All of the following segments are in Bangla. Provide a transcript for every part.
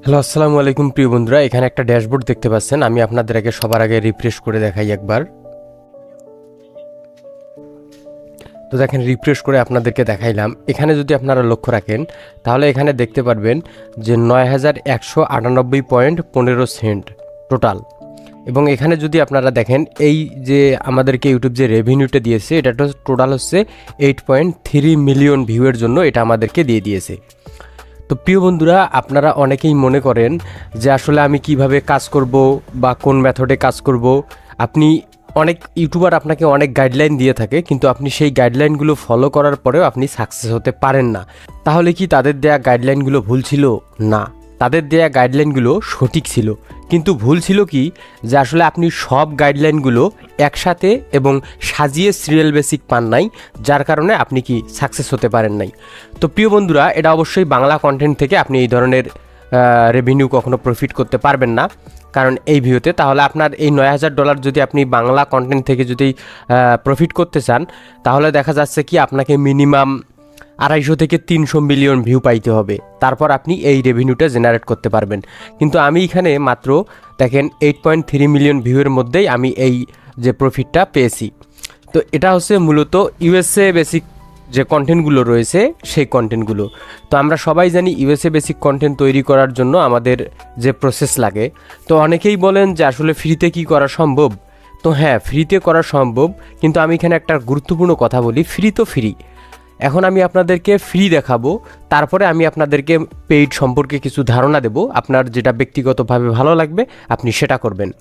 হ্যালো, আসসালামু আলাইকুম প্রিয় বন্ধুরা। এখানে একটা ড্যাশবোর্ড দেখতে পাচ্ছেন। আমি আপনাদের সবার আগে রিফ্রেশ করে দেখাই একবার। তো দেখেন, রিফ্রেশ করে আপনাদেরকে দেখাইলাম। এখানে যদি আপনারা লক্ষ্য রাখেন তাহলে এখানে দেখতে পারবেন যে ৯,১৯৮.১৫ টোটাল। এবং এখানে যদি আপনারা দেখেন এই যে আমাদেরকে ইউটিউব যে রেভিনিউটা দিয়েছে এটা টোটাল হচ্ছে 8.3 মিলিয়ন ভিউয়ের জন্য এটা আমাদেরকে দিয়ে দিয়েছে। তো প্রিয় বন্ধুরা, আপনারা অনেকেই মনে করেন যে আসলে আমি কিভাবে কাজ করব বা কোন মেথডে কাজ করব। আপনি অনেক ইউটিউবার আপনাকে অনেক গাইডলাইন দিয়ে থাকে, কিন্তু আপনি সেই গাইডলাইনগুলো ফলো করার পরেও আপনি সাকসেস হতে পারেন না। তাহলে কি তাদের দেয়া গাইডলাইনগুলো ভুল ছিল? না, তাদের দেয়া গাইডলাইনগুলো সঠিক ছিল, কিন্তু ভুল ছিল কি যে আসলে আপনি সব গাইডলাইনগুলো একসাথে এবং সাজিয়ে সিরিয়াল বেসিক পান নাই, যার কারণে আপনি কি সাকসেস হতে পারেন নাই। তো প্রিয় বন্ধুরা, এটা অবশ্যই বাংলা কন্টেন্ট থেকে আপনি এই ধরনের রেভিনিউ কখনো প্রফিট করতে পারবেন না, কারণ এই ভিউতে তাহলে আপনার এই $৯,০০০ যদি আপনি বাংলা কন্টেন্ট থেকে যদি প্রফিট করতে চান তাহলে দেখা যাচ্ছে কি আপনাকে মিনিমাম 250 থেকে 300 মিলিয়ন ভিউ পাইতে হবে, তারপর আপনি এই রেভিনিউটা জেনারেট করতে পারবেন। কিন্তু আমি এখানে মাত্র দেখেন 8.3 মিলিয়ন ভিউয়ের মধ্যেই আমি এই যে প্রফিটটা পেয়েছি। তো এটা হচ্ছে মূলত ইউএসএ বেসিক যে কন্টেন্টগুলো রয়েছে সেই কন্টেন্টগুলো। তো আমরা সবাই জানি ইউএসএ বেসিক কন্টেন্ট তৈরি করার জন্য আমাদের যে প্রসেস লাগে। তো অনেকেই বলেন যে আসলে ফ্রিতে কি করা সম্ভব? তো হ্যাঁ, ফ্রিতে করা সম্ভব, কিন্তু আমি এখানে একটা গুরুত্বপূর্ণ কথা বলি। ফ্রি তো ফ্রি, এখন আমি আপনাদেরকে ফ্রি দেখাবো, তারপরে আমি আপনাদেরকে পেইড সম্পর্কে কিছু ধারণা দেব। আপনার যেটা ব্যক্তিগতভাবে ভালো লাগবে আপনি সেটা করবেন।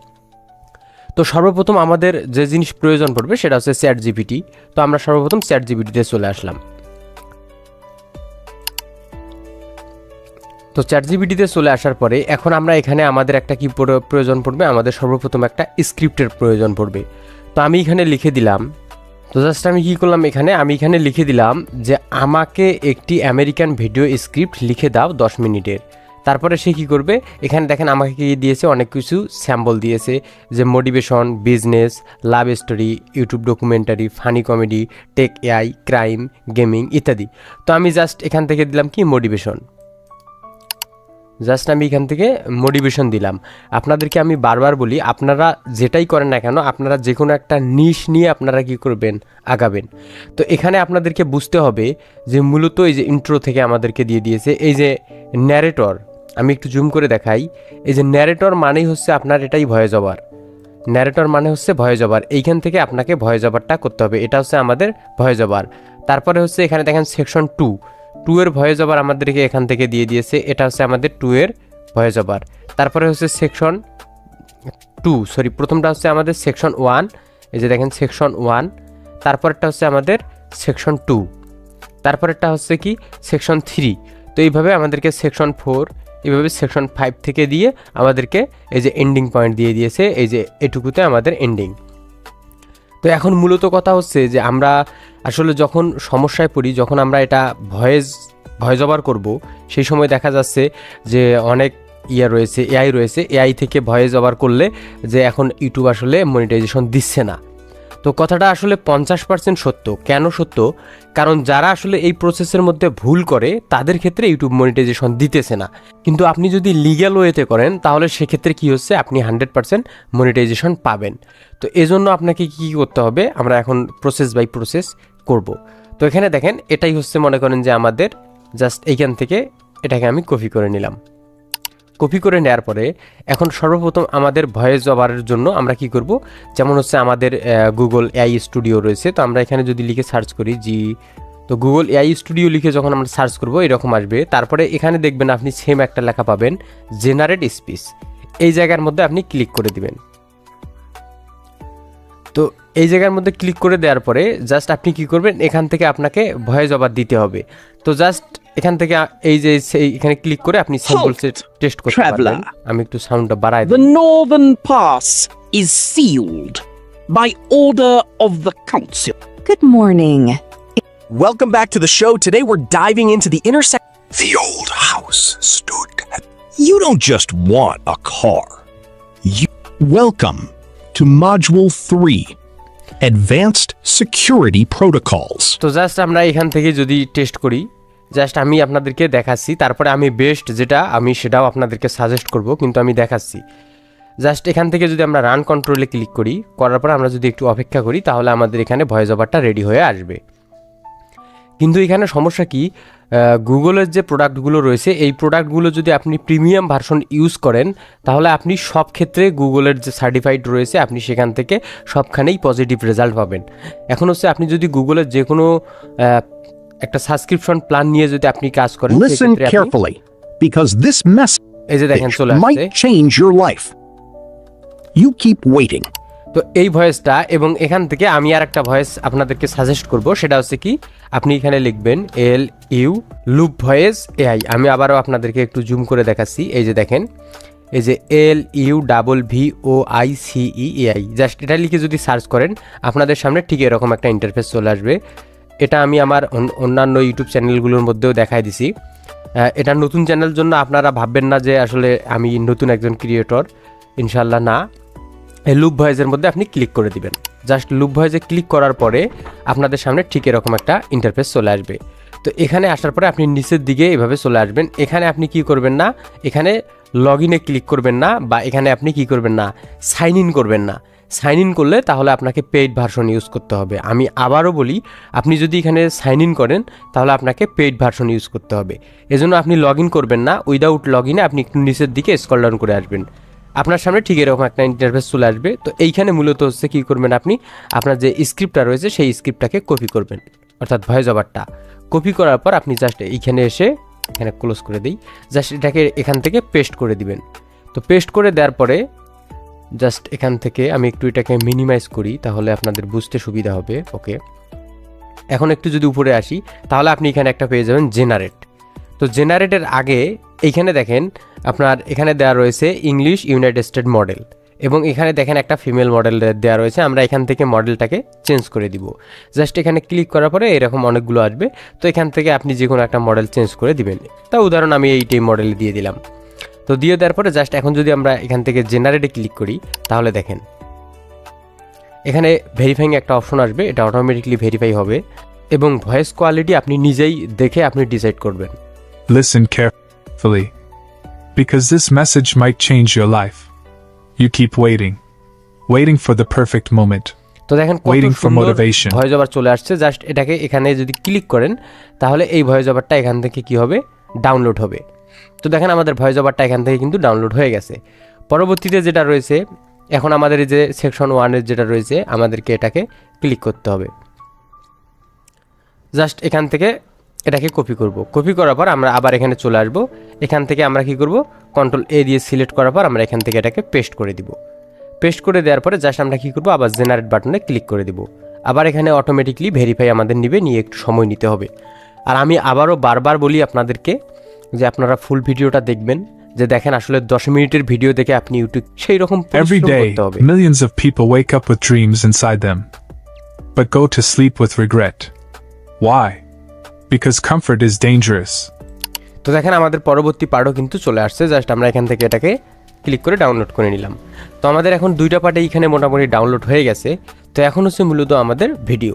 তো সর্বপ্রথম আমাদের যে জিনিস প্রয়োজন পড়বে সেটা হচ্ছে চ্যাট জিপিটি। তো আমরা সর্বপ্রথম চ্যাট জিপিটিতে চলে আসলাম। তো চ্যাট জিপিটিতে চলে আসার পরে এখন আমরা এখানে আমাদের একটা কি প্রয়োজন পড়বে, আমাদের সর্বপ্রথম একটা স্ক্রিপ্টের প্রয়োজন পড়বে। তো আমি এখানে লিখে দিলাম। তো জাস্ট আমি কী করলাম, আমি এখানে লিখে দিলাম যে আমাকে একটি আমেরিকান ভিডিও স্ক্রিপ্ট লিখে দাও 10 মিনিটের। তারপরে সে কী করবে, এখানে দেখেন আমাকে কি দিয়েছে, অনেক কিছু স্যাম্পল দিয়েছে, যে motivation, business, love story, YouTube documentary, funny comedy, tech, AI, crime, gaming ইত্যাদি। তো আমি জাস্ট এখান থেকে দিলাম কি মোটিভেশন। জাস্ট আমি এখান থেকে মোটিভেশন দিলাম। আপনাদেরকে আমি বারবার বলি, আপনারা যেটাই করেন না কেন আপনারা যে কোনো একটা নিশ নিয়ে আপনারা কি করবেন, আগাবেন। তো এখানে আপনাদেরকে বুঝতে হবে যে মূলত এই যে ইন্ট্রো থেকে আমাদেরকে দিয়ে দিয়েছে এই যে ন্যারেটর। আমি একটু জুম করে দেখাই। এই যে ন্যারেটর মানেই হচ্ছে আপনার এটাই ভয়েস ওভার। ন্যারেটর মানে হচ্ছে ভয়েস ওভার। এইখান থেকে আপনাকে ভয়েস ওভারটা করতে হবে, এটা হচ্ছে আমাদের ভয়েস ওভার। তারপরে হচ্ছে এখানে দেখেন সেকশন 2 এর ভয়েস ওভার আমাদেরকে এখান থেকে দিয়ে দিয়েছে, এটা হচ্ছে আমাদের 2 এর ভয়েস ওভার। তারপরে হচ্ছে সেকশন 2, প্রথমটা হচ্ছে আমাদের সেকশন 1, এই যে দেখেন সেকশন 1। তারপরেরটা হচ্ছে আমাদের সেকশন 2, তারপরেরটা হচ্ছে কি সেকশন 3। তো এইভাবে আমাদেরকে সেকশন 4, এইভাবে সেকশন 5 থেকে দিয়ে আমাদেরকে এই যে এন্ডিং পয়েন্ট দিয়ে দিয়েছে, এই যে এটুকুতে আমাদের এন্ডিং। তো এখন মূলত কথা হচ্ছে যে আমরা আসলে যখন সমস্যায় পড়ি, যখন আমরা এটা ভয়েস ওভার করব, সেই সময় দেখা যাচ্ছে যে অনেক রয়েছে, এআই রয়েছে, এআই থেকে ভয়েস ওভার করলে যে এখন ইউটিউব আসলে মনিটাইজেশন দিচ্ছে না। তো কথাটা আসলে 50% সত্য। কেন সত্য? কারণ যারা আসলে এই প্রসেসের মধ্যে ভুল করে তাদের ক্ষেত্রে ইউটিউব মনিটাইজেশন দিতেছে না, কিন্তু আপনি যদি লিগ্যাল ওয়েতে করেন তাহলে সেক্ষেত্রে কি হচ্ছে, আপনি 100% মনিটাইজেশন পাবেন। তো এজন্য আপনাকে কি করতে হবে, আমরা এখন প্রসেস বাই প্রসেস করব। তো এখানে দেখেন এটাই হচ্ছে, মনে করেন যে আমাদের জাস্ট এইখান থেকে এটাকে আমি কপি করে নিলাম। কপি করে নেওয়ার পরে এখন সর্বপ্রথম আমাদের ভয়েস ওভারের জন্য আমরা কি করব, যেমন হচ্ছে আমাদের গুগল এআই স্টুডিও রয়েছে। তো আমরা এখানে যদি লিখে সার্চ করি তো গুগল এআই স্টুডিও লিখে যখন আমরা সার্চ করব এরকম আসবে। তারপরে এখানে দেখবেন আপনি সেম একটা লেখা পাবেন, জেনারেট স্পিচ। এই জায়গার মধ্যে আপনি ক্লিক করে দিবেন। তো এই জায়গার মধ্যে ক্লিক করে দেওয়ার পরে জাস্ট আপনি কি করবেন, এখান থেকে আপনাকে ভয়েস ওভার দিতে হবে। তো জাস্ট এখান থেকে এই যে এখানে ক্লিক করে আপনি স্যাম্পলস টেস্ট করতে পারবেন। আমি একটু সাউন্ডটা বাড়াই দিই। The northern pass is sealed by order of the council. Good morning. Welcome back to the show. Today we're diving into the intersection. The old house stood. You don't just want a car. Welcome to Module 3, Advanced Security Protocols. তো জাস্ট আমরা এখান থেকে যদি টেস্ট করি, জাস্ট আমি আপনাদেরকে দেখাচ্ছি, তারপরে আমি বেস্ট যেটা আমি সেটাও আপনাদেরকে সাজেস্ট করব, কিন্তু আমি দেখাচ্ছি। জাস্ট এখান থেকে যদি আমরা রান কন্ট্রোলে ক্লিক করি, করার পর আমরা যদি একটু অপেক্ষা করি, তাহলে আমাদের এখানে ভয়েস ওভারটা রেডি হয়ে আসবে। কিন্তু এখানে সমস্যা কি, গুগলের যে প্রোডাক্টগুলো রয়েছে এই প্রোডাক্টগুলো যদি আপনি প্রিমিয়াম ভার্সন ইউজ করেন, তাহলে আপনি সব ক্ষেত্রে গুগলের যে সার্টিফাইড রয়েছে আপনি সেখান থেকে সবখানেই পজিটিভ রেজাল্ট পাবেন। এখন হচ্ছে আপনি যদি গুগলের যে কোনো একটা সাবস্ক্রিপশন প্ল্যান নিয়ে যদি আপনি কাজ করেন, Listen সেক্ষেত্রে আপনি carefully, because this message এই যে দেখেন চলে আসছে। might change your life. You keep waiting. তো এই ভয়েসটা, এবং এখান থেকে আমি আর একটা ভয়েস আপনাদেরকে সাজেস্ট করব, সেটা হচ্ছে কি, আপনি এখানে লিখবেন LU লুপ ভয়েস AI। আমি আবারও আপনাদেরকে একটু জুম করে দেখাচ্ছি। এই যে দেখেন, এই যে LUVVOICE AI, জাস্ট এটা লিখে যদি সার্চ করেন আপনাদের সামনে ঠিক এরকম একটা ইন্টারফেস চলে আসবে। এটা আমি আমার অন্যান্য ইউটিউব চ্যানেলগুলোর মধ্যেও দেখাই দিছি। এটা নতুন চ্যানেলের জন্য আপনারা ভাববেন না যে আসলে আমি নতুন একজন ক্রিয়েটর, ইনশাল্লাহ না। এই লুপ ভয়েসের মধ্যে আপনি ক্লিক করে দিবেন। জাস্ট লুপ ভয়েসে ক্লিক করার পরে আপনাদের সামনে ঠিক এরকম একটা ইন্টারফেস চলে আসবে। তো এখানে আসার পরে আপনি নিচের দিকে এভাবে চলে আসবেন। এখানে আপনি কি করবেন না, এখানে লগ ইনে ক্লিক করবেন না, বা এখানে আপনি কি করবেন না, সাইন ইন করবেন না। সাইন ইন করলে তাহলে আপনাকে পেইড ভার্সন ইউজ করতে হবে। আমি আবারও বলি, আপনি যদি এখানে সাইন ইন করেন তাহলে আপনাকে পেইড ভার্সন ইউজ করতে হবে। এজন্য আপনি লগ ইন করবেন না, উইদাউট লগ ইনে আপনি একটু নিচের দিকে স্ক্রল ডাউন করে আসবেন। আপনার সামনে ঠিক এরকম একটা ইন্টারফেস চলে আসবে। তো এইখানে মূলত হচ্ছে কী করবেন, আপনি আপনার যে স্ক্রিপ্টটা রয়েছে সেই স্ক্রিপ্টটাকে কপি করবেন, অর্থাৎ ভয়েস ওভারটা কপি করার পর আপনি জাস্ট এইখানে এসে, এখানে ক্লোজ করে দিই, জাস্ট এটাকে এখান থেকে পেস্ট করে দিবেন। তো পেস্ট করে দেওয়ার পরে জাস্ট এখান থেকে আমি একটু এটাকে মিনিমাইজ করি, তাহলে আপনাদের বুঝতে সুবিধা হবে। ওকে, এখন একটু যদি উপরে আসি, তাহলে আপনি এখানে একটা পেয়ে যাবেন জেনারেট। তো জেনারেটের আগে এইখানে দেখেন আপনার এখানে দেওয়া রয়েছে ইংলিশ ইউনাইটেড স্টেট মডেল, এবং এখানে দেখেন একটা ফিমেল মডেল দেওয়া রয়েছে। আমরা এখান থেকে মডেলটাকে চেঞ্জ করে দিব। জাস্ট এখানে ক্লিক করার পরে এরকম অনেকগুলো আসবে। তো এখান থেকে আপনি যে কোনো একটা মডেল চেঞ্জ করে দিবেন। তা উদাহরণ আমি এইটাই মডেল দিয়ে দিলাম। তো দিয়ে দেওয়ার পরে জাস্ট এখন যদি আমরা এখান থেকে জেনারেটে ক্লিক করি, তাহলে দেখেন এখানে ভেরিফাইং একটা অপশন আসবে, এটা অটোমেটিকলি ভেরিফাই হবে, এবং ভয়েস কোয়ালিটি আপনি নিজেই দেখে আপনি ডিসাইড করবেন। Listen carefully, because this message might change your life. You keep waiting for the perfect moment. তো দেখেন কত Waiting for সুন্দর motivation. ভয়েস ওভার চলে আসছে। জাস্ট এটাকে এখানে যদি ক্লিক করেন, তাহলে এই ভয়েস ওভারটা এখান থেকে কি হবে, ডাউনলোড হবে। তো দেখেন আমাদের ভয়েস ওভারটা এখান থেকে কিন্তু ডাউনলোড হয়ে গেছে। পরবর্তীতে যেটা রয়েছে, এখন আমাদের এই যে সেকশন 1-এর যেটা রয়েছে, আমাদেরকে এটাকে ক্লিক করতে হবে। জাস্ট এখান থেকে এটাকে কপি করব। কপি করার পর আমরা আবার এখানে চলে আসব। এখান থেকে আমরা কি করব, কন্ট্রোল A দিয়ে সিলেক্ট করার পর আমরা এখান থেকে এটাকে পেস্ট করে দিব। পেস্ট করে দেওয়ার পরে জাস্ট আমরা কি করব, আবার জেনারেট বাটনে ক্লিক করে দিব। আবার এখানে অটোমেটিকলি ভেরিফাই আমাদের নিয়ে একটু সময় নিতে হবে। আর আমি আবারও বারবার বলি আপনাদেরকে যে আপনারা ফুল ভিডিওটা দেখবেন, যে দেখেন আসলে 10 মিনিটের ভিডিও দেখে আপনি ইউটিউব সেই রকম Every পরিশ্রম day, করতে হবে। millions of people wake up with dreams inside them, but go to sleep with regret. Why? Because comfort is dangerous. তো দেখেন আমাদের পরবর্তী পার্টও কিন্তু চলে আসছে। জাস্ট আমরা এখান থেকে এটাকে ক্লিক করে ডাউনলোড করে নিলাম। তো আমাদের এখন দুইটা পার্টে এখানে মোটামুটি ডাউনলোড হয়ে গেছে। তো এখন হচ্ছে মূলত আমাদের ভিডিও।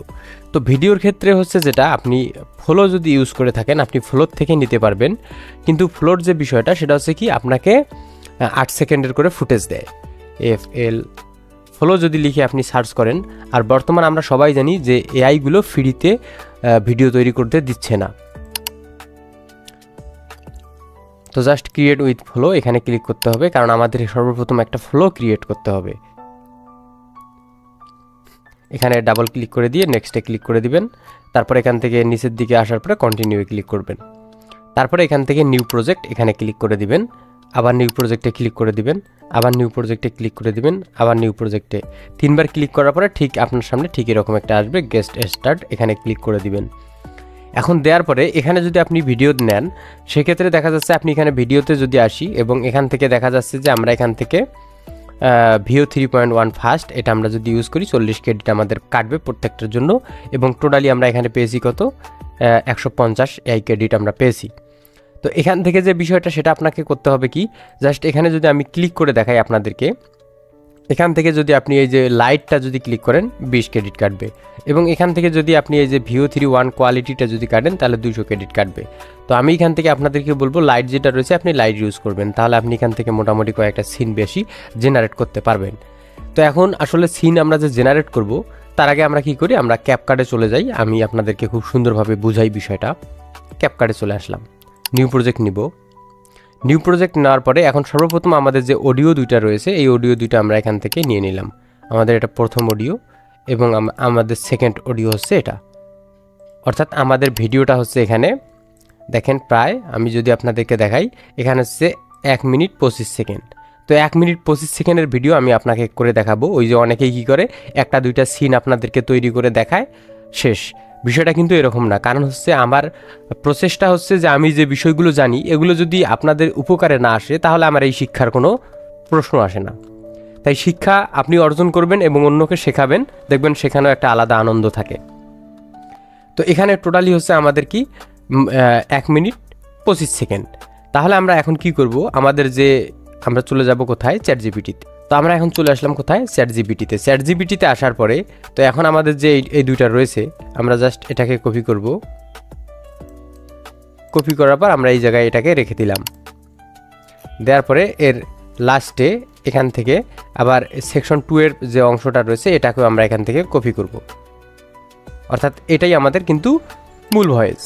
তো ভিডিওর ক্ষেত্রে হচ্ছে যেটা, আপনি ফ্লো যদি ইউজ করে থাকেন আপনি ফ্লোর থেকে নিতে পারবেন, কিন্তু ফ্লোর যে বিষয়টা সেটা হচ্ছে কি, আপনাকে 8 সেকেন্ডের করে ফুটেজ দেয়। FL ফ্লো যদি লিখে আপনি সার্চ করেন, আর বর্তমান আমরা সবাই জানি যে এআইগুলো ফ্রিতে ভিডিও তৈরি করতে দিচ্ছে না। তো জাস্ট ক্রিয়েট উইথ ফ্লো এখানে ক্লিক করতে হবে, কারণ আমাদের সর্বপ্রথম একটা ফ্লো ক্রিয়েট করতে হবে। এখানে ডাবল ক্লিক করে দিয়ে নেক্সটে ক্লিক করে দিবেন। তারপর এখান থেকে নিচের দিকে আসার পরে কন্টিনিউ ক্লিক করবেন। তারপরে এখান থেকে নিউ প্রজেক্ট এখানে ক্লিক করে দিবেন। আবার নিউ প্রজেক্টে ক্লিক করে দিবেন, আবার নিউ প্রজেক্টে ক্লিক করে দিবেন, আবার নিউ প্রজেক্টে 3বার ক্লিক করার পরে ঠিক আপনার সামনে ঠিক এরকম একটা আসবে, গেস্ট স্টার্ট এখানে ক্লিক করে দিবেন। এখন দেওয়ার পরে এখানে যদি আপনি ভিডিও নেন, সেক্ষেত্রে দেখা যাচ্ছে আপনি এখানে ভিডিওতে যদি আসি, এবং এখান থেকে দেখা যাচ্ছে যে আমরা এখান থেকে ভিও 3.1 ফাস্ট এটা আমরা যদি ইউজ করি 40 ক্রেডিট আমাদের কাটবে প্রত্যেকটার জন্য, এবং টোটালি আমরা এখানে পেয়েছি কত, 150 AI ক্রেডিট আমরা পেয়েছি। তো এখান থেকে যে বিষয়টা সেটা আপনাকে করতে হবে কি, জাস্ট এখানে যদি আমি ক্লিক করে দেখাই আপনাদেরকে, এখান থেকে যদি আপনি এই যে লাইটটা যদি ক্লিক করেন 20 ক্রেডিট কাটবে, এবং এখান থেকে যদি আপনি এই যে VO31 কোয়ালিটিটা যদি কাটেন তাহলে 200 ক্রেডিট কাটবে। তো আমি এখান থেকে আপনাদেরকে বলবো লাইট যেটা রয়েছে আপনি লাইট ইউজ করবেন, তাহলে আপনি এখান থেকে মোটামুটি কয়েকটা সিন বেশি জেনারেট করতে পারবেন। তো এখন আসলে সিন আমরা যে জেনারেট করব তার আগে আমরা কি করি, আমরা ক্যাপকাটে চলে যাই। আমি আপনাদেরকে খুব সুন্দরভাবে বুঝাই বিষয়টা। ক্যাপকাটে চলে আসলাম, নিউ প্রজেক্ট নিব। নিউ প্রজেক্ট নেওয়ার পরে এখন সর্বপ্রথম আমাদের যে অডিও দুইটা রয়েছে এই অডিও দুইটা আমরা এখান থেকে নিয়ে নিলাম। আমাদের এটা প্রথম অডিও এবং আমাদের সেকেন্ড অডিও হচ্ছে এটা, অর্থাৎ আমাদের ভিডিওটা হচ্ছে এখানে দেখেন প্রায়, আমি যদি আপনাদেরকে দেখাই এখানে হচ্ছে 1 মিনিট 25 সেকেন্ড। তো 1 মিনিট 25 সেকেন্ডের ভিডিও আমি আপনাকে করে দেখাবো। ওই যে অনেকেই কী করে একটা দুইটা সিন আপনাদেরকে তৈরি করে দেখায় শেষ, বিষয়টা কিন্তু এরকম না। কারণ হচ্ছে আমার প্রসেসটা হচ্ছে যে আমি যে বিষয়গুলো জানি এগুলো যদি আপনাদের উপকারে না আসে তাহলে আমার এই শিক্ষার কোনো প্রশ্ন আসে না। তাই শিক্ষা আপনি অর্জন করবেন এবং অন্যকে শেখাবেন, দেখবেন সেখানেও একটা আলাদা আনন্দ থাকে। তো এখানে টোটালি হচ্ছে আমাদের কি 1 মিনিট 25 সেকেন্ড। তাহলে আমরা এখন কি করব, আমাদের যে আমরা চলে যাব কোথায়, চ্যাট জিপিটিতে। তো আমরা এখন চলে আসলাম কোথায়, চ্যাট জিপিটিতে। চ্যাট জিপিটিতে আসার পরে তো এখন আমাদের যে এই দুইটা রয়েছে আমরা জাস্ট এটাকে কপি করব। কপি করার পর আমরা এই জায়গায় এটাকে রেখে দিলাম। দেওয়ার পরে এর লাস্টে এখান থেকে আবার সেকশন 2 এর যে অংশটা রয়েছে এটাকেও আমরা এখান থেকে কপি করব, অর্থাৎ এটাই আমাদের কিন্তু মূল ভয়েস।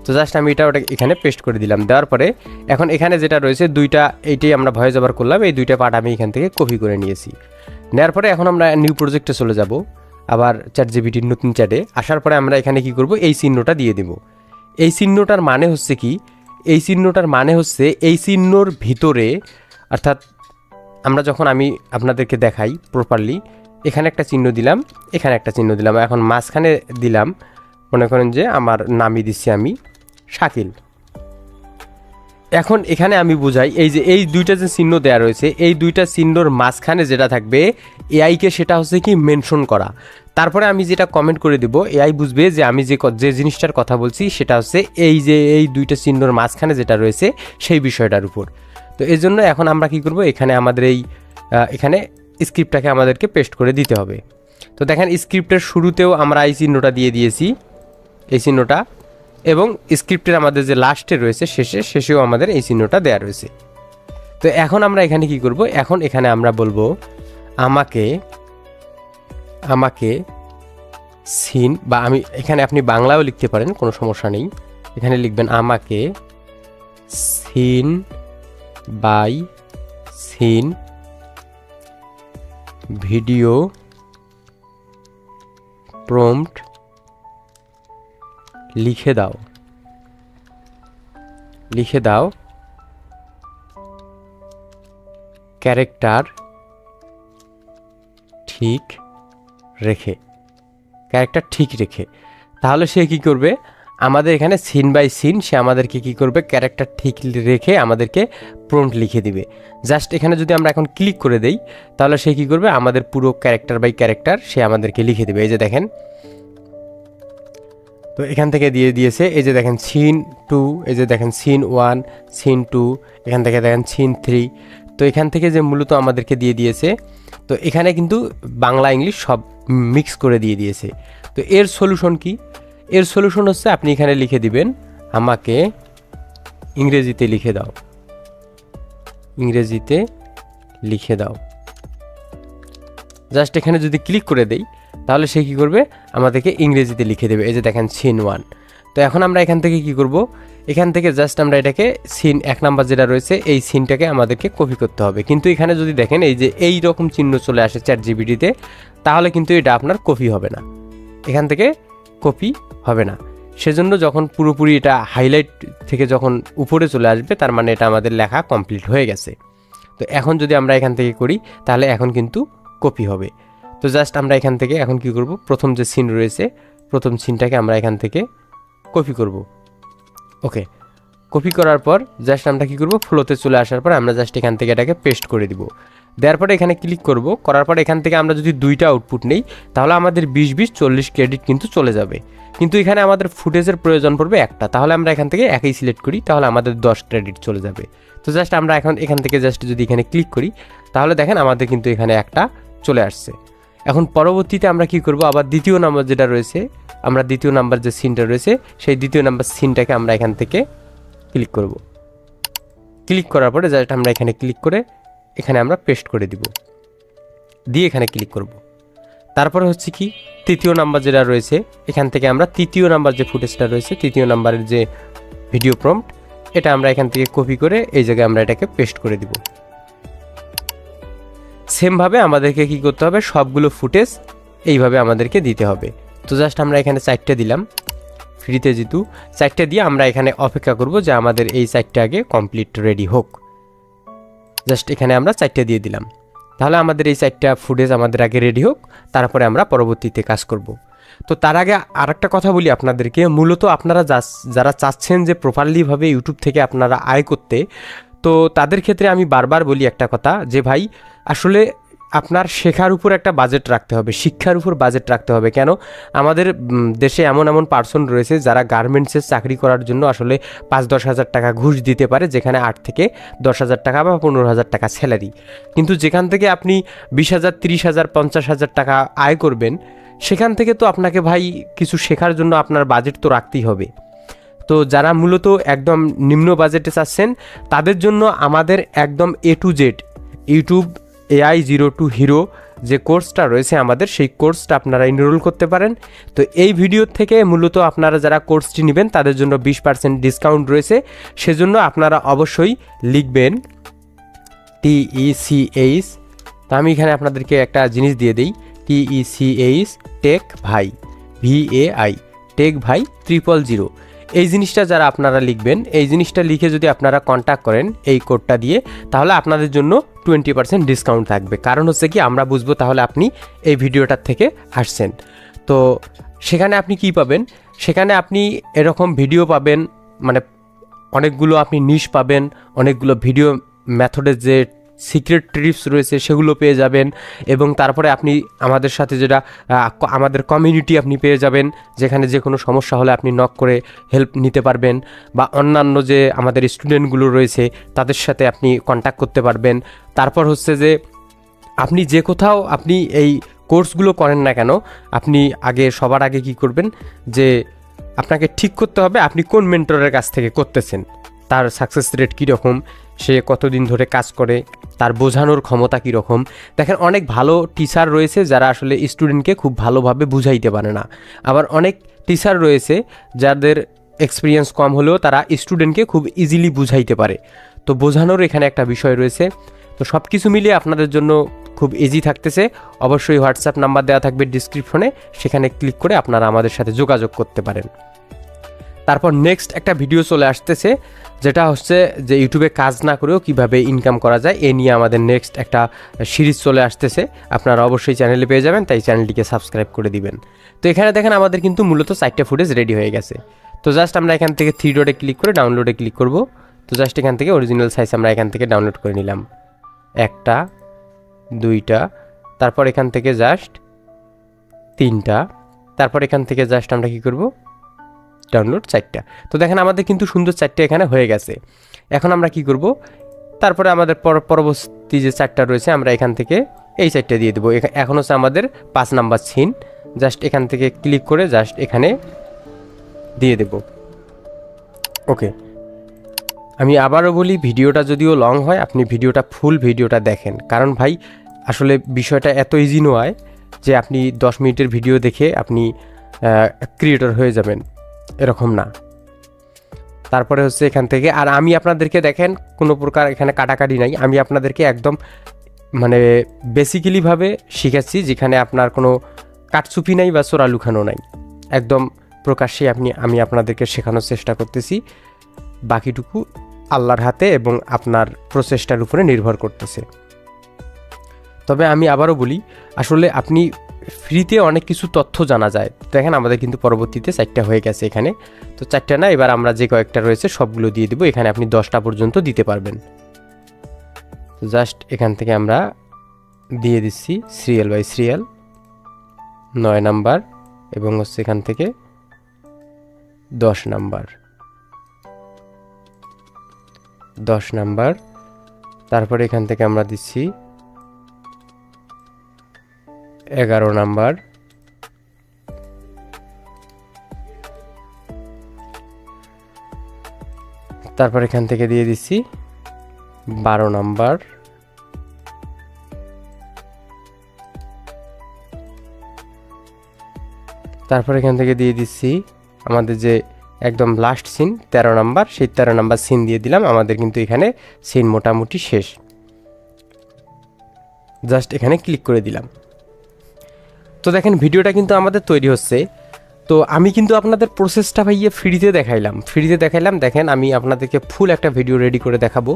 তো জাস্ট আমি ওটা এখানে পেস্ট করে দিলাম। দেওয়ার পরে এখন এখানে যেটা রয়েছে দুইটা, এইটাই আমরা ভয়েস ওভার করলাম, এই দুইটা পার্ট আমি এখান থেকে কপি করে নিয়েছি। নেওয়ার পরে এখন আমরা নিউ প্রজেক্টে চলে যাব, আবার চ্যাট জিপিটির নতুন চ্যাটে আসার পরে আমরা এখানে কি করব, এই চিহ্নটা দিয়ে দেব। এই চিহ্নটার মানে হচ্ছে কি, এই চিহ্নটার মানে হচ্ছে এই চিহ্নর ভিতরে, অর্থাৎ আমরা যখন আমি আপনাদেরকে দেখাই প্রপারলি, এখানে একটা চিহ্ন দিলাম, এখানে একটা চিহ্ন দিলাম, এখন মাঝখানে দিলাম, মনে করেন যে আমার নামই দিচ্ছি আমি শাকিল। এখন এখানে আমি বুঝাই, এই যে এই দুইটা যে চিহ্ন দেওয়া রয়েছে এই দুইটা চিহ্নর মাঝখানে যেটা থাকবে এআইকে সেটা হচ্ছে কি মেনশন করা। তারপরে আমি যেটা কমেন্ট করে দেব এআই বুঝবে যে আমি যে জিনিসটার কথা বলছি সেটা হচ্ছে এই যে এই দুইটা চিহ্নর মাঝখানে যেটা রয়েছে সেই বিষয়টার উপর। তো এই জন্য এখন আমরা কি করব, এখানে আমাদের এখানে স্ক্রিপ্টটাকে আমাদেরকে পেস্ট করে দিতে হবে। তো দেখেন স্ক্রিপ্টের শুরুতেও আমরা এই চিহ্নটা দিয়ে দিয়েছি, এই চিহ্নটা, এবং স্ক্রিপ্টের আমাদের যে লাস্টে রয়েছে শেষেও আমাদের এই চিহ্নটা দেওয়া রয়েছে। তো এখন আমরা এখানে কি করব, এখন এখানে আমরা বলবো আমাকে সিন, বা আমি এখানে আপনি বাংলাও লিখতে পারেন, কোনো সমস্যা নেই। এখানে লিখবেন আমাকে scene by scene video prompt লিখে দাও ক্যারেক্টার ঠিক রেখে। তাহলে সে কি করবে, আমাদের এখানে সিন বাই সিন সে আমাদেরকে কি করবে, ক্যারেক্টার ঠিক রেখে আমাদেরকে প্রম্পট লিখে দিবে। জাস্ট এখানে যদি আমরা এখন ক্লিক করে দেই তাহলে সে কি করবে, আমাদের পুরো ক্যারেক্টার বাই ক্যারেক্টার সে আমাদেরকে লিখে দেবে। এই যে দেখেন, তো এখান থেকে দিয়ে দিয়েছে, এই যে দেখেন সিন 2, এই যে দেখেন সিন 1, সিন 2, এখান থেকে দেখেন সিন 3। তো এখান থেকে যে মূলত আমাদেরকে দিয়ে দিয়েছে, তো এখানে কিন্তু বাংলা ইংলিশ সব মিক্স করে দিয়ে দিয়েছে। তো এর সলিউশন কি, এর সলিউশন হচ্ছে আপনি এখানে লিখে দিবেন আমাকে ইংরেজিতে লিখে দাও। জাস্ট এখানে যদি ক্লিক করে দেই তাহলে সে কি করবে, আমাদেরকে ইংরেজিতে লিখে দেবে। এই যে দেখেন সিন 1। তো এখন আমরা এখান থেকে কি করব, এখান থেকে জাস্ট আমরা এটাকে সিন 1 নাম্বার যেটা রয়েছে এই সিনটাকে আমাদেরকে কপি করতে হবে। কিন্তু এখানে যদি দেখেন এই যে এই রকম চিহ্ন চলে আসে চ্যাট জিপিটিতে, তাহলে কিন্তু এটা আপনার কপি হবে না, এখান থেকে কপি হবে না। সেজন্য যখন পুরোপুরি এটা হাইলাইট থেকে যখন উপরে চলে আসবে তার মানে এটা আমাদের লেখা কমপ্লিট হয়ে গেছে। তো এখন যদি আমরা এখান থেকে করি তাহলে এখন কিন্তু কপি হবে। তো জাস্ট আমরা এখান থেকে এখন কি করব, প্রথম যে সিন রয়েছে প্রথম সিনটাকে আমরা এখান থেকে কপি করব। ওকে, কপি করার পর জাস্ট আমরা কি করব, ফ্লোতে চলে আসার পর আমরা জাস্ট এখান থেকে এটাকে পেস্ট করে দিব। দেওয়ার পরে এখানে ক্লিক করব, করার পর এখান থেকে আমরা যদি দুইটা আউটপুট নেই তাহলে আমাদের 20 40 ক্রেডিট কিন্তু চলে যাবে। কিন্তু এখানে আমাদের ফুটেজের প্রয়োজন পড়বে একটা, তাহলে আমরা এখান থেকে একই সিলেক্ট করি, তাহলে আমাদের 10 ক্রেডিট চলে যাবে। তো জাস্ট আমরা এখন এখান থেকে জাস্ট যদি এখানে ক্লিক করি তাহলে দেখেন আমাদের কিন্তু এখানে একটা চলে আসছে। এখন পরবর্তীতে আমরা কি করব, আবার দ্বিতীয় নাম্বার যেটা রয়েছে, আমরা দ্বিতীয় নাম্বার যে সিনটা রয়েছে সেই দ্বিতীয় নাম্বার সিনটাকে আমরা এখান থেকে ক্লিক করব। ক্লিক করার পরে জাস্ট আমরা এখানে ক্লিক করে এখানে আমরা পেস্ট করে দিব, দিয়ে এখানে ক্লিক করব। তারপরে হচ্ছে কি তৃতীয় নাম্বার যেটা রয়েছে এখান থেকে আমরা তৃতীয় নাম্বার যে ফুটেজটা রয়েছে, তৃতীয় নাম্বারের যে ভিডিও প্রম্পট, এটা আমরা এখান থেকে কপি করে এই জায়গায় আমরা এটাকে পেস্ট করে দিব। সেমভাবে আমাদেরকে কি করতে হবে, সবগুলো ফুটেজ এইভাবে আমাদেরকে দিতে হবে। তো জাস্ট আমরা এখানে 4টে দিলাম, ফ্রিতে যেহেতু 4টে দিয়ে আমরা এখানে অপেক্ষা করব যে আমাদের এই 4টে আগে কমপ্লিট রেডি হোক। জাস্ট এখানে আমরা 4টে দিয়ে দিলাম, তাহলে আমাদের এই 4টা ফুটেজ আমাদের আগে রেডি হোক, তারপরে আমরা পরবর্তীতে কাজ করব। তো তার আগে আরেকটা কথা বলি আপনাদেরকে, মূলত আপনারা যারা চাচ্ছেন যে প্রপারলিভাবে ইউটিউব থেকে আপনারা আয় করতে, তো তাদের ক্ষেত্রে আমি বারবার বলি একটা কথা যে ভাই আসলে আপনার শেখার উপর একটা বাজেট রাখতে হবে, শিক্ষার উপর বাজেট রাখতে হবে। কেন, আমাদের দেশে এমন এমন পার্সন রয়েছে যারা গার্মেন্টসের চাকরি করার জন্য আসলে 5-10 হাজার টাকা ঘুষ দিতে পারে, যেখানে 8 থেকে 10 হাজার টাকা বা 15 হাজার টাকা স্যালারি, কিন্তু যেখান থেকে আপনি 20,000, 30,000, 50,000 টাকা আয় করবেন, সেখান থেকে তো আপনাকে ভাই কিছু শেখার জন্য আপনার বাজেট তো রাখতেই হবে। তো যারা মূলত একদম নিম্ন বাজেটে চাচ্ছেন তাদের জন্য আমাদের একদম A to Z YouTube AI Zero to Hero যে কোর্সটা রয়েছে আমাদের, সেই কোর্সটা আপনারা এনরোল করতে পারেন। তো এই ভিডিও থেকে মূলত আপনারা যারা কোর্সটি নেবেন তাদের জন্য 20% ডিসকাউন্ট রয়েছে, সেজন্য আপনারা অবশ্যই লিখবেন TECH। তো আমি এখানে আপনাদেরকে একটা জিনিস দিয়ে দিই, TECH টেক ভাই VAI টেক ভাই 000। এই জিনিসটা যারা আপনারা লিখবেন, এই জিনিসটা লিখে যদি আপনারা কন্ট্যাক্ট করেন এই কোডটা দিয়ে, তাহলে আপনাদের জন্য 20% ডিসকাউন্ট থাকবে। কারণ হচ্ছে কি আমরা বুঝবো তাহলে আপনি এই ভিডিওটার থেকে আসছেন। তো সেখানে আপনি কি পাবেন, সেখানে আপনি এরকম ভিডিও পাবেন, মানে অনেকগুলো আপনি নিশ পাবেন, অনেকগুলো ভিডিও মেথডের যে সিক্রেট ট্রিপস রয়েছে সেগুলো পেয়ে যাবেন, এবং তারপরে আপনি আমাদের সাথে যেটা আমাদের কমিউনিটি আপনি পেয়ে যাবেন, যেখানে যে কোনো সমস্যা হলে আপনি নক করে হেল্প নিতে পারবেন, বা অন্যান্য যে আমাদের স্টুডেন্টগুলো রয়েছে তাদের সাথে আপনি কন্ট্যাক্ট করতে পারবেন। তারপর হচ্ছে যে আপনি যে কোথাও আপনি এই কোর্সগুলো করেন না কেন, আপনি সবার আগে কি করবেন, যে আপনাকে ঠিক করতে হবে আপনি কোন মেন্টরের কাছ থেকে করতেছেন, তার সাকসেস রেট কীরকম, সে কতদিন ধরে কাজ করে, তার বোঝানোর ক্ষমতা কীরকম। দেখেন অনেক ভালো টিচার রয়েছে যারা আসলে স্টুডেন্টকে খুব ভালোভাবে বুঝাইতে পারে না, আবার অনেক টিচার রয়েছে যাদের এক্সপিরিয়েন্স কম হলেও তারা স্টুডেন্টকে খুব ইজিলি বুঝাইতে পারে। তো বোঝানোর এখানে একটা বিষয় রয়েছে। তো সব কিছু মিলিয়ে আপনাদের জন্য খুব ইজি থাকতেছে। অবশ্যই হোয়াটসঅ্যাপ নাম্বার দেওয়া থাকবে ডিসক্রিপশনে, সেখানে ক্লিক করে আপনারা আমাদের সাথে যোগাযোগ করতে পারেন। তারপর নেক্সট একটা ভিডিও চলে আসতেছে, যেটা হচ্ছে যে ইউটিউবে কাজ না করেও কিভাবে ইনকাম করা যায়, এ নিয়ে আমাদের নেক্সট একটা সিরিজ চলে আসতেছে। আপনারা অবশ্যই চ্যানেলে পেয়ে যাবেন, তাই চ্যানেলটিকে সাবস্ক্রাইব করে দিবেন। তো এখানে দেখেন আমাদের কিন্তু মূলত 4টে ফুটেজ রেডি হয়ে গেছে। তো জাস্ট আমরা এখান থেকে 3 ডটে ক্লিক করে ডাউনলোডে ক্লিক করব। তো জাস্ট এখান থেকে অরিজিনাল সাইজ আমরা এখান থেকে ডাউনলোড করে নিলাম, 1টা 2টা, তারপর এখান থেকে জাস্ট 3টা, তারপর এখান থেকে জাস্ট আমরা কি করব, ডাউনলোড 4টা। তো দেখেন আমাদের কিন্তু সুন্দর 4টে এখানে হয়ে গেছে। এখন আমরা কি করব, তারপরে আমাদের পরবর্তী যে 4টা রয়েছে আমরা এখান থেকে এই 4টে দিয়ে দেবো। এখন হচ্ছে আমাদের 5 নাম্বার সিন, জাস্ট এখান থেকে ক্লিক করে জাস্ট এখানে দিয়ে দেব। ওকে, আমি আবারও বলি, ভিডিওটা যদিও লং হয় আপনি ফুল ভিডিওটা দেখেন, কারণ ভাই আসলে বিষয়টা এত ইজি নয় যে আপনি 10 মিনিটের ভিডিও দেখে আপনি ক্রিয়েটর হয়ে যাবেন, এরকম না। তারপরে হচ্ছে এখান থেকে, আর আমি আপনাদেরকে দেখেন কোনো প্রকার এখানে কাটাকাটি নাই, আমি আপনাদেরকে একদম মানে বেসিক্যালিভাবে শিখাচ্ছি, যেখানে আপনার কোনো কাটচুপি নাই বা চোরা লুকানো নাই, একদম প্রকাশ্যে আমি আপনাদেরকে শেখানোর চেষ্টা করতেছি। বাকিটুকু আল্লাহর হাতে এবং আপনার প্রচেষ্টার উপরে নির্ভর করতেছে। তবে আমি আবারও বলি, আসলে আপনি ফ্রিতে অনেক কিছু তথ্য জানা যায়। দেখেন আমাদের কিন্তু পরবর্তীতে 4টা হয়ে গেছে এখানে। তো 4টা না, এবার আমরা যে কয়েকটা রয়েছে সবগুলো দিয়ে দিব। এখানে আপনি 10টা পর্যন্ত দিতে পারবেন। জাস্ট এখান থেকে আমরা দিয়ে দিচ্ছি সিরিয়াল বাই সিরিয়াল 9 নাম্বার, এবং হচ্ছে এখান থেকে 10 নাম্বার। 10 নাম্বার, তারপরে এখান থেকে আমরা দিচ্ছি 11 নাম্বার, তারপর এখান থেকে দিয়ে দিচ্ছি 12 নাম্বার, তারপর এখান থেকে দিয়ে দিচ্ছি আমাদের যে একদম লাস্ট সিন 13 নাম্বার, সেই 13 নাম্বার সিন দিয়ে দিলাম। আমাদের কিন্তু এখানে সিন মোটামুটি শেষ। জাস্ট এখানে ক্লিক করে দিলাম। তো দেখেন ভিডিওটা কিন্তু আমাদের তৈরি হচ্ছে। তো আমি কিন্তু আপনাদের প্রসেসটা ভাইয়া ফ্রিতে দেখাইলাম। দেখেন আমি আপনাদেরকে ফুল একটা ভিডিও রেডি করে দেখাবো।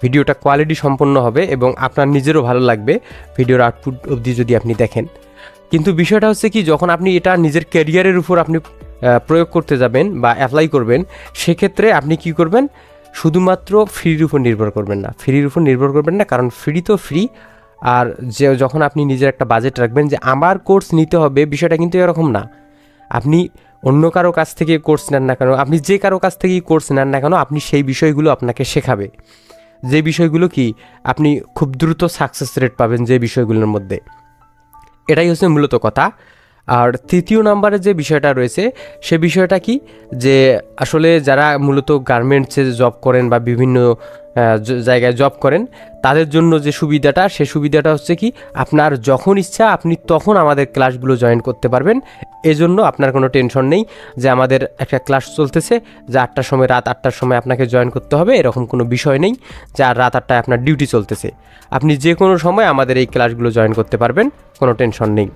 ভিডিওটা কোয়ালিটি সম্পন্ন হবে এবং আপনার নিজেরও ভালো লাগবে ভিডিওর আউটপুট অবধি যদি আপনি দেখেন। কিন্তু বিষয়টা হচ্ছে কি, যখন আপনি এটা নিজের ক্যারিয়ারের উপর আপনি প্রয়োগ করতে যাবেন বা অ্যাপ্লাই করবেন, সেক্ষেত্রে আপনি কি করবেন, শুধুমাত্র ফ্রির উপর নির্ভর করবেন না, কারণ ফ্রি তো ফ্রি। আর যে যখন আপনি নিজের একটা বাজেট রাখবেন যে আমার কোর্স নিতে হবে, বিষয়টা কিন্তু এরকম না। আপনি অন্য কারো কাছ থেকে কোর্স নেন না কেন, আপনি যে কারো কাছ থেকেই কোর্স নেন না কেন, আপনি সেই বিষয়গুলো আপনাকে শেখাবে। যে বিষয়গুলো কি আপনি খুব দ্রুত সাকসেস রেট পাবেন যে বিষয়গুলোর মধ্যে, এটাই হচ্ছে মূলত কথা। আর তৃতীয় নাম্বারে যে বিষয়টা রয়েছে, সে বিষয়টা কি, যে আসলে যারা মূলত গার্মেন্টসে জব করেন বা বিভিন্ন জায়গায় জব করেন, তাদের জন্য যে সুবিধাটা, সে সুবিধাটা হচ্ছে কি, আপনার যখন ইচ্ছা আপনি তখন আমাদের ক্লাসগুলো জয়েন করতে পারবেন। এজন্য আপনার কোনো টেনশন নেই যে আমাদের একটা ক্লাস চলতেছে যে 8টার সময়, রাত 8টার সময় আপনাকে জয়েন করতে হবে, এরকম কোনো বিষয় নেই যে আর রাত 8টায় আপনার ডিউটি চলতেছে। আপনি যে কোনো সময় আমাদের এই ক্লাসগুলো জয়েন করতে পারবেন, কোনো টেনশন নেই।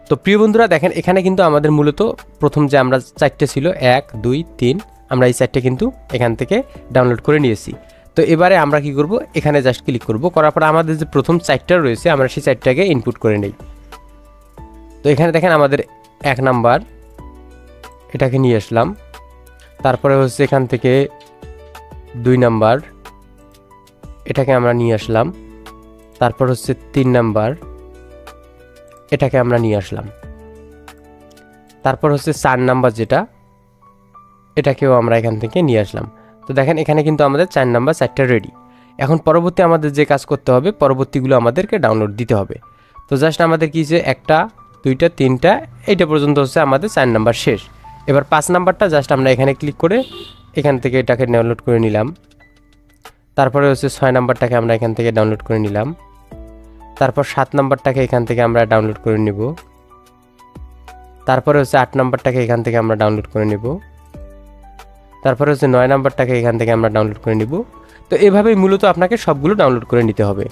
তো প্রিয় বন্ধুরা দেখেন, এখানে কিন্তু আমাদের মূলত প্রথম যে আমরা 4টে ছিল 1 2 3, আমরা এই 4টে কিন্তু এখান থেকে ডাউনলোড করে নিয়েছি। তো এবারে আমরা কি করব, এখানে জাস্ট ক্লিক করব, করার পর আমাদের যে প্রথম 4টা রয়েছে আমরা সেই 4টাকে ইনপুট করে নেই। তো এখানে দেখেন আমাদের 1 নাম্বার, এটাকে নিয়ে আসলাম। তারপরে হচ্ছে এখান থেকে 2 নাম্বার, এটাকে আমরা নিয়ে আসলাম। তারপর হচ্ছে 3 নাম্বার, এটাকে আমরা নিয়ে আসলাম। তারপর হচ্ছে 4 নাম্বার যেটা, এটাকেও আমরা এখান থেকে নিয়ে আসলাম। তো দেখেন এখানে কিন্তু আমাদের 4 নাম্বার 4টা রেডি। এখন পরবর্তী আমাদের যে কাজ করতে হবে, পরবর্তীগুলো আমাদেরকে ডাউনলোড দিতে হবে। তো জাস্ট আমাদের কি যে 1টা 2টা 3টা এইটা পর্যন্ত হচ্ছে আমাদের 4 নাম্বার শেষ। এবার 5 নাম্বারটা জাস্ট আমরা এখানে ক্লিক করে এখান থেকে এটাকে ডাউনলোড করে নিলাম। তারপরে হচ্ছে 6 নাম্বারটাকে আমরা এখান থেকে ডাউনলোড করে নিলাম। তারপর 7 নাম্বারটাকে এখান থেকে আমরা ডাউনলোড করে নিব। তারপরে হচ্ছে 8 নাম্বারটাকে এখান থেকে আমরা ডাউনলোড করে নিব। তারপরে হচ্ছে 9 নাম্বারটাকে এখান থেকে আমরা ডাউনলোড করে নিব। তো এভাবেই মূলত আপনাকে সবগুলো ডাউনলোড করে নিতে হবে,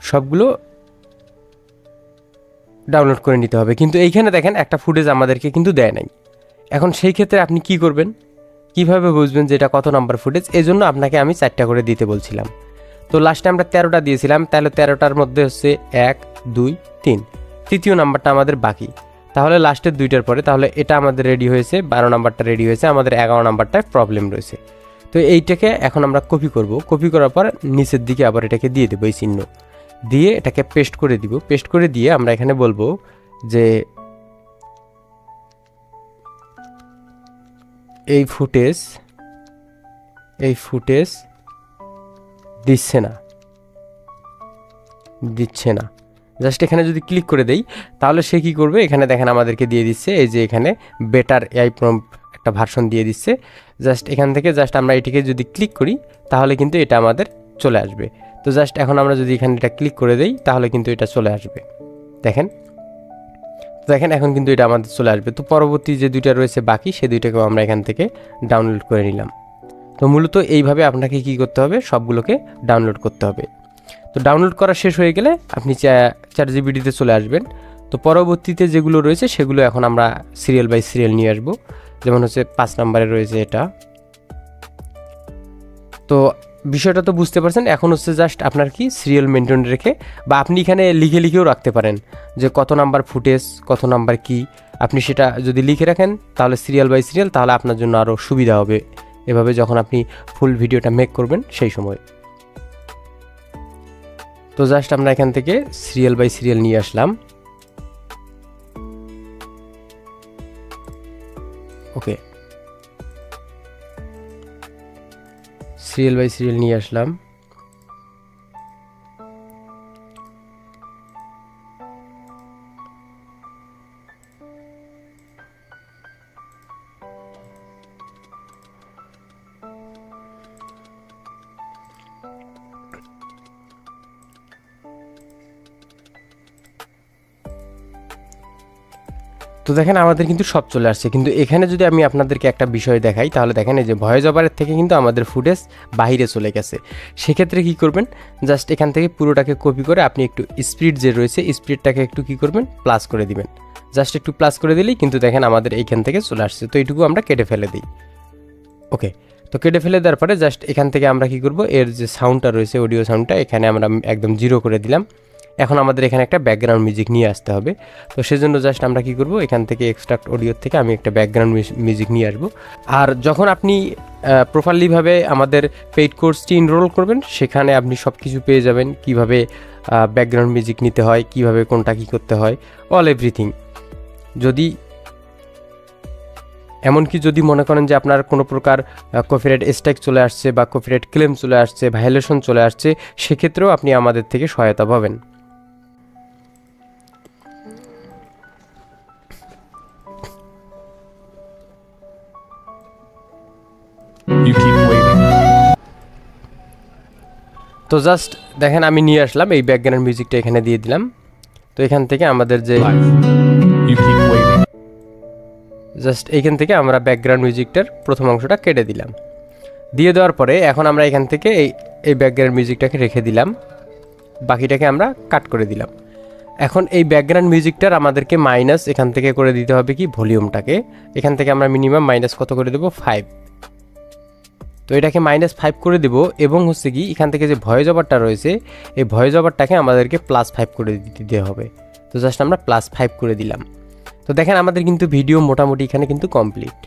সবগুলো ডাউনলোড করে নিতে হবে। কিন্তু এইখানে দেখেন একটা ফুটেজ আমাদেরকে কিন্তু দেয় নাই। এখন সেই ক্ষেত্রে আপনি কি করবেন, কিভাবে বুঝবেন যে এটা কত নাম্বার ফুটেজ? এই জন্য আপনাকে আমি 4টা করে দিতে বলছিলাম। তো লাস্টে আমরা 13টা দিয়েছিলাম, তাহলে 13টার মধ্যে হচ্ছে 1 2 3, তৃতীয় নাম্বারটা আমাদের বাকি। তাহলে লাস্টের 2টার পরে, তাহলে এটা আমাদের রেডি হয়েছে, 12 নাম্বারটা রেডি হয়েছে, আমাদের 11 নাম্বারটায় প্রবলেম রয়েছে। তো এইটাকে এখন আমরা কপি করব। কপি করার পর নিচের দিকে আবার এটাকে দিয়ে দেবো, এই চিহ্ন দিয়ে এটাকে পেস্ট করে দিব। পেস্ট করে দিয়ে আমরা এখানে বলবো যে এই ফুটেজ দিচ্ছে না। জাস্ট এখানে যদি ক্লিক করে দেই, তাহলে সে কি করবে, এখানে দেখেন আমাদেরকে দিয়ে দিচ্ছে এই যে এখানে বেটার এআই প্রম্পট একটা ভার্সন দিয়ে দিচ্ছে। জাস্ট এখান থেকে জাস্ট আমরা এটিকে যদি ক্লিক করি, তাহলে কিন্তু এটা আমাদের চলে আসবে। তো জাস্ট এখন আমরা যদি এখানে এটা ক্লিক করে দেই, তাহলে কিন্তু এটা চলে আসবে। দেখেন এখন কিন্তু এটা আমাদের চলে আসবে। তো পরবর্তী যে 2টা রয়েছে বাকি, সেই 2টাকেও আমরা এখান থেকে ডাউনলোড করে নিলাম। তো মূলত এইভাবে আপনাকে কি করতে হবে, সবগুলোকে ডাউনলোড করতে হবে। তো ডাউনলোড করা শেষ হয়ে গেলে আপনি ChatGPT-তে চলে আসবেন। তো পরবর্তীতে যেগুলো রয়েছে সেগুলো এখন আমরা সিরিয়াল বাই সিরিয়াল নিয়ে আসবো। যেমন হচ্ছে 5 নাম্বারে রয়েছে এটা। তো বিষয়টা তো বুঝতে পারছেন। এখন হচ্ছে জাস্ট আপনার কি সিরিয়াল মেনটেন রেখে, বা আপনি এখানে লিখেও রাখতে পারেন যে কত নাম্বার ফুটেজ, কত নাম্বার কি, আপনি সেটা যদি লিখে রাখেন তাহলে সিরিয়াল বাই সিরিয়াল, তাহলে আপনার জন্য আরও সুবিধা হবে এভাবে যখন আপনি ফুল ভিডিওটা মেক করবেন সেই সময়। তো জাস্ট আমরা এখান থেকে সিরিয়াল বাই সিরিয়াল নিয়ে আসলাম। ওকে, সিরিয়াল বাই সিরিয়াল নিয়ে আসলাম। তো দেখেন আমাদের কিন্তু সব চলে আসছে, কিন্তু এখানে যদি আমি আপনাদেরকে একটা বিষয় দেখাই তাহলে দেখেন এই যে ভয়েস ওভারের থেকে কিন্তু আমাদের ফুটেজ বাইরে চলে গেছে। সেক্ষেত্রে কি করবেন, জাস্ট এখান থেকে পুরোটাকে কপি করে আপনি একটু স্পিড যে রয়েছে স্পিডটাকে একটু কি করবেন, প্লাস করে দিবেন। জাস্ট একটু প্লাস করে দিলেই কিন্তু দেখেন আমাদের এইখান থেকে চলে আসছে। তো এইটুকু আমরা কেটে ফেলে দিই। ওকে, তো কেটে ফেলে দেওয়ার পরে জাস্ট এখান থেকে আমরা কি করব, এর যে সাউন্ডটা রয়েছে অডিও সাউন্ডটা এখানে আমরা একদম 0 করে দিলাম। এখন আমাদের এখানে একটা ব্যাকগ্রাউন্ড মিউজিক নিয়ে আসতে হবে। তো সেজন্য জাস্ট আমরা কি করব, এখান থেকে এক্সট্রাক্ট অডিওর থেকে আমি একটা ব্যাকগ্রাউন্ড মিউজিক নিয়ে আসবো। আর যখন আপনি প্রপারলিভাবে আমাদের পেইড কোর্সটি এনরোল করবেন সেখানে আপনি সব কিছু পেয়ে যাবেন, কিভাবে ব্যাকগ্রাউন্ড মিউজিক নিতে হয়, কিভাবে কোনটা কী করতে হয়, অল এভরিথিং। যদি এমনকি যদি মনে করেন যে আপনার কোনো প্রকার কপিরাইট স্ট্রাইক চলে আসছে বা কপিরাইট ক্লেম চলে আসছে, ভায়োলেশন চলে আসছে, সেক্ষেত্রেও আপনি আমাদের থেকে সহায়তা পাবেন। You keep waiting. তো জাস্ট দেখেন আমি নিয়ে আসলাম এই ব্যাকগ্রাউন্ড মিউজিকটা এখানে দিয়ে দিলাম। তো এখান থেকে আমাদের যে Life. You keep waiting. Just এইখান থেকে আমরা ব্যাকগ্রাউন্ড মিউজিকটার প্রথম অংশটা কেটে দিলাম। দিয়ে দেওয়ার পরে এখন আমরা এখান থেকে এই ব্যাকগ্রাউন্ড মিউজিকটাকে রেখে দিলাম, বাকিটাকে আমরা কাট করে দিলাম। এখন এই ব্যাকগ্রাউন্ড মিউজিকটার আমাদেরকে মাইনাস এখান থেকে করে দিতে হবে কি, ভলিউমটাকে এখান থেকে আমরা মিনিমাম মাইনাস কত করে দেবো, 5। তো এটাকে -5 করে দেব এবং হচ্ছে কি এখান থেকে যে ভয়েস ওভারটা রয়েছে এই ভয়েস ওভারটাকে আমাদেরকে +5 করে দিতে হবে। তো জাস্ট আমরা +5 করে দিলাম। তো দেখেন আমাদের কিন্তু ভিডিও মোটামুটি এখানে কিন্তু কমপ্লিট।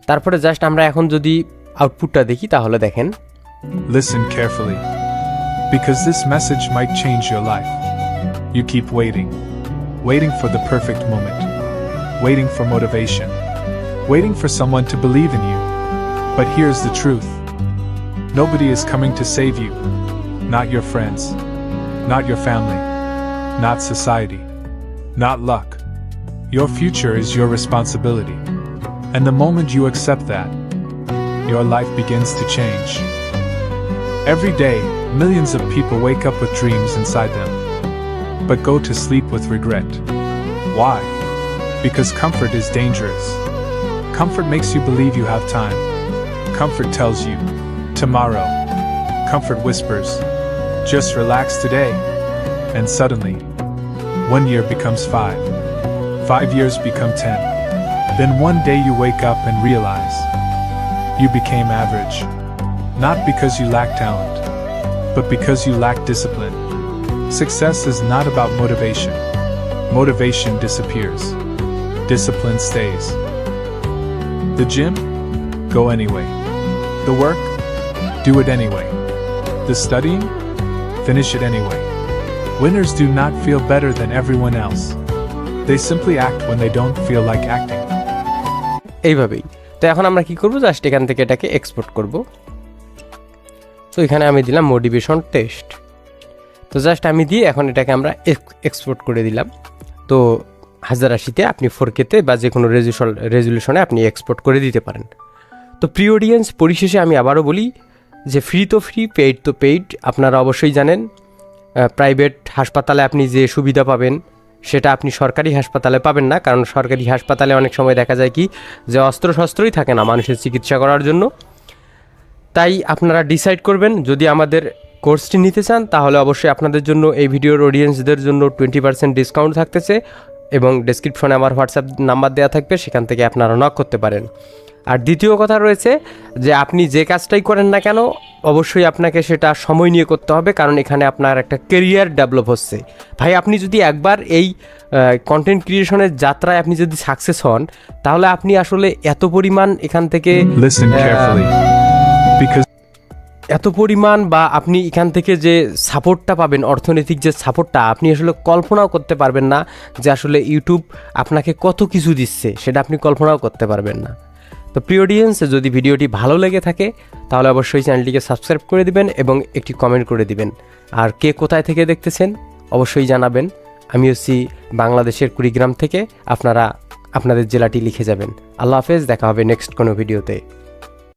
তারপরে জাস্ট আমরা এখন যদি আউটপুটটা দেখি তাহলে দেখেন, Listen carefully. Because this message might change your life. You keep waiting. Waiting for the perfect moment. Waiting for motivation. Waiting for someone to believe in you. But here's the truth. Nobody is coming to save you. Not your friends. Not your family. Not society. Not luck. Your future is your responsibility. And the moment you accept that, your life begins to change. Every day, millions of people wake up with dreams inside them, but go to sleep with regret. Why? Because comfort is dangerous. Comfort makes you believe you have time. Comfort tells you, tomorrow. Comfort whispers, just relax today. And suddenly, 1 year becomes 5. 5 years become 10. Then one day you wake up and realize you became average. Not because you lack talent, but because you lack discipline. Success is not about motivation. Motivation disappears. Discipline stays. The gym? Go anyway. The work? Do it anyway. The studying? Finish it anyway. Winners do not feel better than everyone else. They simply act when they don't feel like acting. এইভাবেই। তো এখন আমরা কি করব, জাস্ট এখান থেকে এটাকে এক্সপোর্ট করব। তো এখানে আমি দিলাম মোটিভেশন টেস্ট। তো জাস্ট আমি দিয়ে এখন এটাকে আমরা এক্সপোর্ট করে দিলাম। তো 1080-তে আপনি 4K-তে বা যে কোনো রেজুলেশনে আপনি এক্সপোর্ট করে দিতে পারেন। তো প্রিয় অডিয়েন্স, পরিশেষে আমি আবারও বলি যে ফ্রি তো ফ্রি, পেইড তো পেইড। আপনারা অবশ্যই জানেন প্রাইভেট হাসপাতালে আপনি যে সুবিধা পাবেন সেটা আপনি সরকারি হাসপাতালে পাবেন না, কারণ সরকারি হাসপাতালে অনেক সময় দেখা যায় কি যে অস্ত্রশস্ত্রই থাকে না মানুষের চিকিৎসা করার জন্য। তাই আপনারা ডিসাইড করবেন, যদি আমাদের কোর্সটি নিতে চান তাহলে অবশ্যই আপনাদের জন্য এই ভিডিওর অডিয়েন্সদের জন্য 20% ডিসকাউন্ট থাকতেছে এবং ডেসক্রিপশনে আমার হোয়াটসঅ্যাপ নাম্বার দেওয়া থাকবে, সেখান থেকে আপনারা নক করতে পারেন। আর দ্বিতীয় কথা রয়েছে যে আপনি যে কাজটাই করেন না কেন অবশ্যই আপনাকে সেটা সময় নিয়ে করতে হবে, কারণ এখানে আপনার একটা ক্যারিয়ার ডেভেলপ হচ্ছে। ভাই আপনি যদি একবার এই কন্টেন্ট ক্রিয়েশনের যাত্রায় আপনি যদি সাকসেস হন তাহলে আপনি আসলে এত পরিমাণ এখান থেকে Listen carefully. Because এত পরিমাণ বা আপনি এখান থেকে যে সাপোর্টটা পাবেন, অর্থনৈতিক যে সাপোর্টটা আপনি আসলে কল্পনাও করতে পারবেন না যে আসলে ইউটিউব আপনাকে কত কিছু দিচ্ছে, সেটা আপনি কল্পনাও করতে পারবেন না। তো প্রিয় অডিয়েন্স, যদি ভিডিওটি ভালো লেগে থাকে তাহলে অবশ্যই চ্যানেলটিকে সাবস্ক্রাইব করে দিবেন এবং একটি কমেন্ট করে দিবেন। আর কে কোথায় থেকে দেখতেছেন অবশ্যই জানাবেন। আমি হচ্ছি বাংলাদেশের কুড়িগ্রাম থেকে, আপনারা আপনাদের জেলাটি লিখে যাবেন। আল্লাহ হাফেজ, দেখা হবে নেক্সট কোনো ভিডিওতে।